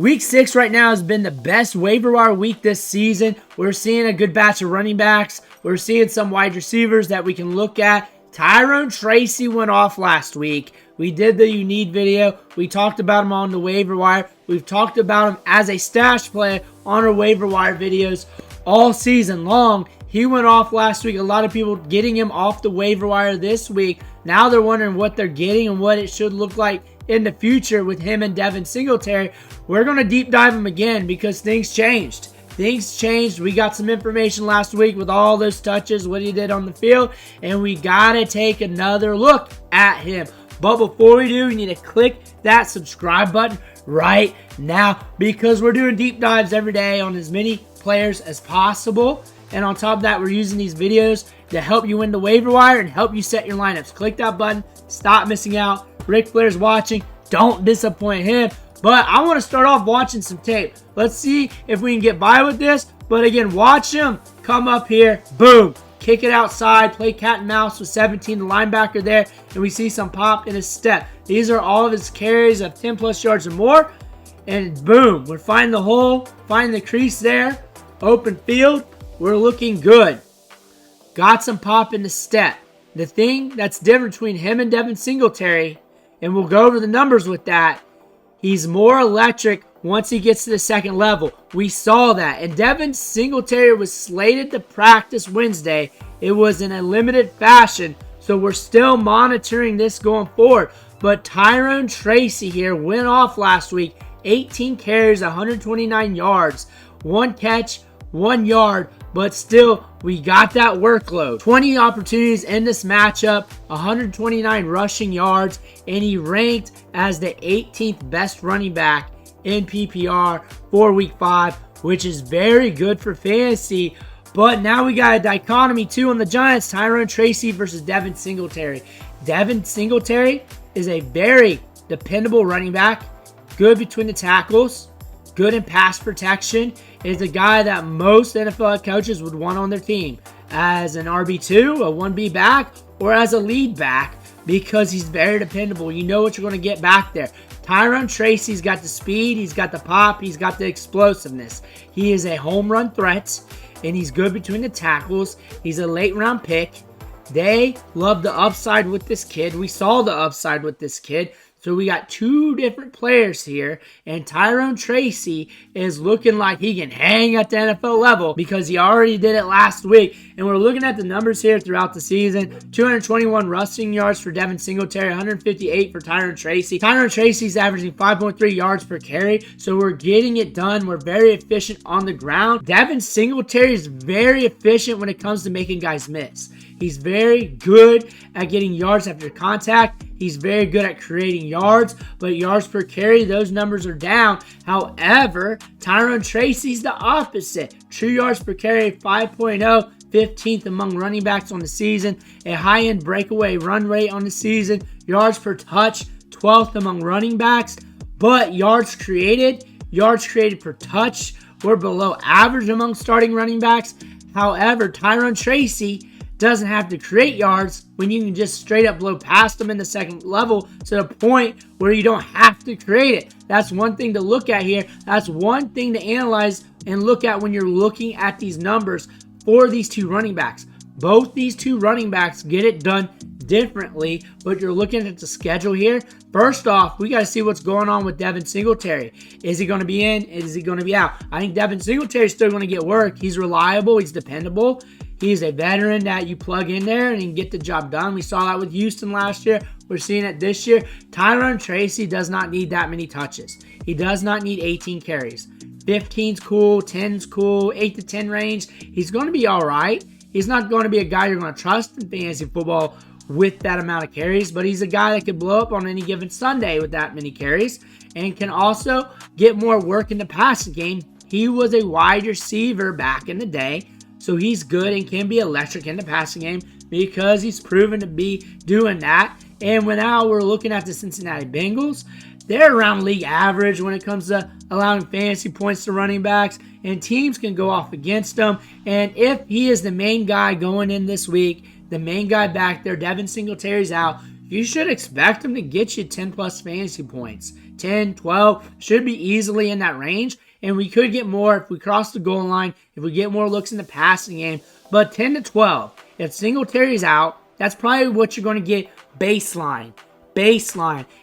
Week 6 right now has been the best waiver wire week this season. We're seeing a good batch of running backs. We're seeing some wide receivers that we can look at. Tyrone Tracy went off last week. We did the You Need video. We talked about him on the waiver wire. We've talked about him as a stash play on our waiver wire videos all season long. He went off last week. A lot of people getting him off the waiver wire this week. Now they're wondering what they're getting and what it should look like in the future with him and Devin Singletary. We're going to deep dive him again because things changed. Things changed. We got some information last week with all those touches, what he did on the field, and we got to take another look at him. But before we do, you need to click that subscribe button right now because we're doing deep dives every day on as many players as possible. And on top of that, we're using these videos to help you win the waiver wire and help you set your lineups. Click that button. Stop missing out. Ric Flair's watching. Don't disappoint him. But I want to start off watching some tape. Let's see if we can get by with this. But again, watch him come up here. Boom. Kick it outside. Play cat and mouse with 17, the linebacker there. And we see some pop in his step. These are all of his carries of 10 plus yards or more. And boom. We're finding the hole. Finding the crease there. Open field. We're looking good. Got some pop in the step. The thing that's different between him and Devin Singletary, and we'll go over the numbers with that, he's more electric once he gets to the second level. We saw that. And Devin Singletary was slated to practice Wednesday. It was in a limited fashion, so we're still monitoring this going forward. But Tyrone Tracy here went off last week. 18 carries, 129 yards. 1 catch, 1 yard. But still, we got that workload. 20 opportunities in this matchup, 129 rushing yards, and he ranked as the 18th best running back in PPR for Week 5, which is very good for fantasy. But now we got a dichotomy too on the Giants, Tyrone Tracy versus Devin Singletary. Devin Singletary is a very dependable running back, good between the tackles, good in pass protection, is a guy that most NFL coaches would want on their team as an RB2, a 1B back, or as a lead back because he's very dependable. You know what you're going to get back there. Tyrone Tracy's got the speed, he's got the pop, he's got the explosiveness. He is a home run threat, and he's good between the tackles. He's a late round pick. They love the upside with this kid. We saw the upside with this kid. So we got two different players here, and Tyrone Tracy is looking like he can hang at the NFL level because he already did it last week. And we're looking at the numbers here throughout the season. 221 rushing yards for Devin Singletary, 158 for Tyrone Tracy. Tyrone Tracy's averaging 5.3 yards per carry, so we're getting it done. We're very efficient on the ground. Devin Singletary is very efficient when it comes to making guys miss. He's very good at getting yards after contact. He's very good at creating yards, but yards per carry, those numbers are down. However, Tyrone Tracy's the opposite. True yards per carry, 5.0, 15th among running backs on the season. A high-end breakaway run rate on the season. Yards per touch, 12th among running backs. But yards created per touch, were below average among starting running backs. However, Tyrone Tracy doesn't have to create yards when you can just straight up blow past them in the second level to the point where you don't have to create it. That's one thing to look at here. That's one thing to analyze and look at when you're looking at these numbers for these two running backs. Both these two running backs get it done differently, but you're looking at the schedule here. First off, we got to see what's going on with Devin Singletary. Is he going to be in? Is he going to be out? I think Devin Singletary is still going to get work. He's reliable. He's dependable. He's a veteran that you plug in there and he can get the job done. We saw that with Houston last year. We're seeing it this year. Tyrone Tracy does not need that many touches. He does not need 18 carries. 15's cool, 10's cool, 8 to 10 range. He's going to be all right. He's not going to be a guy you're going to trust in fantasy football with that amount of carries, but he's a guy that could blow up on any given Sunday with that many carries and can also get more work in the passing game. He was a wide receiver back in the day, so he's good and can be electric in the passing game because he's proven to be doing that. And when now we're looking at the Cincinnati Bengals, they're around league average when it comes to allowing fantasy points to running backs, and teams can go off against them. And if he is the main guy going in this week, the main guy back there, Devin Singletary's out, you should expect him to get you 10 plus fantasy points. 10, 12, should be easily in that range. And we could get more if we cross the goal line, if we get more looks in the passing game. But 10 to 12, if Singletary's out, that's probably what you're going to get baseline.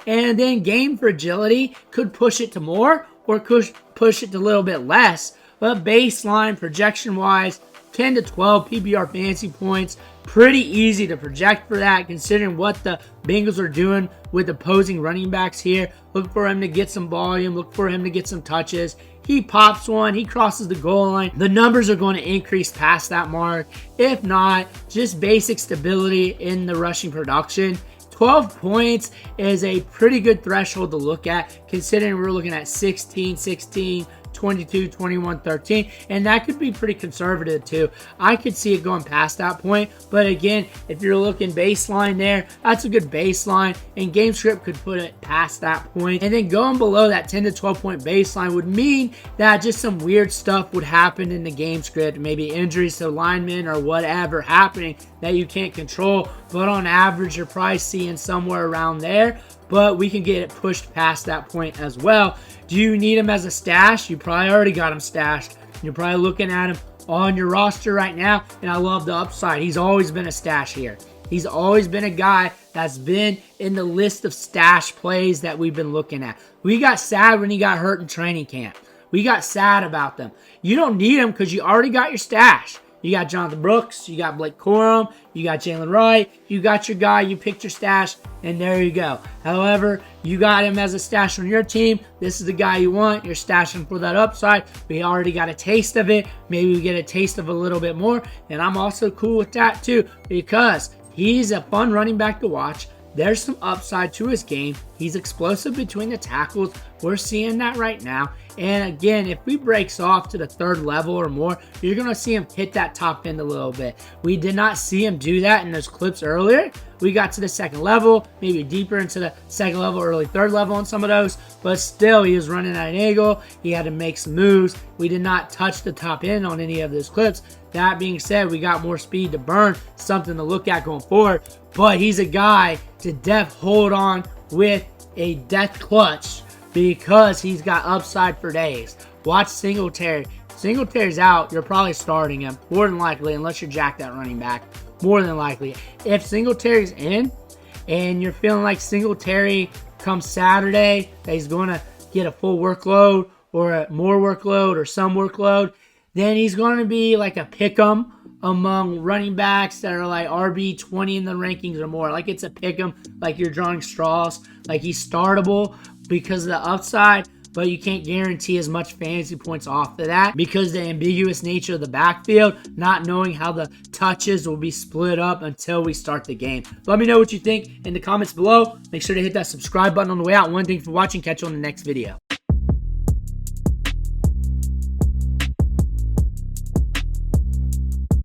And then game fragility could push it to more or could push it to a little bit less. But baseline, projection-wise, 10 to 12 PPR fantasy points. Pretty easy to project for that, considering what the Bengals are doing with opposing running backs here. Look for him to get some volume. Look for him to get some touches. He pops one. He crosses the goal line. The numbers are going to increase past that mark. If not, just basic stability in the rushing production. 12 points is a pretty good threshold to look at, considering we're looking at 16, 22, 21, 13, and that could be pretty conservative too. I could see it going past that point, but again, if you're looking baseline there, that's a good baseline, and GameScript could put it past that point. And then going below that 10 to 12 point baseline would mean that just some weird stuff would happen in the GameScript, maybe injuries to linemen or whatever happening that you can't control, but on average, you're probably seeing somewhere around there. But we can get it pushed past that point as well. Do you need him as a stash? You probably already got him stashed. You're probably looking at him on your roster right now, and I love the upside. He's always been a stash here. He's always been a guy that's been in the list of stash plays that we've been looking at. We got sad when he got hurt in training camp. We got sad about them. You don't need him because you already got your stash. You got Jonathan Brooks, you got Blake Corum, you got Jaylen Wright, you got your guy, you picked your stash, and there you go. However, you got him as a stash on your team. This is the guy you want. You're stashing for that upside. We already got a taste of it. Maybe we get a taste of a little bit more, and I'm also cool with that too because he's a fun running back to watch. There's some upside to his game. He's explosive between the tackles. We're seeing that right now. And again, if he breaks off to the third level or more, you're going to see him hit that top end a little bit. We did not see him do that in those clips earlier. We got to the second level, maybe deeper into the second level, early third level on some of those. But still, he was running at an angle. He had to make some moves. We did not touch the top end on any of those clips. That being said, we got more speed to burn, something to look at going forward. But he's a guy to hold on with a death clutch because he's got upside for days. Watch Singletary. Singletary's out, you're probably starting him, more than likely, unless you're jacked that running back. More than likely. If Singletary's in and you're feeling like Singletary comes Saturday, that he's going to get a full workload or a more workload or some workload, then he's going to be like a pick'em among running backs that are like RB 20 in the rankings or more. Like it's a pick'em, like you're drawing straws. Like he's startable because of the upside, but you can't guarantee as much fantasy points off of that because the ambiguous nature of the backfield, not knowing how the touches will be split up until we start the game. Let me know what you think in the comments below. Make sure to hit that subscribe button on the way out. One thing for watching. Catch you on the next video.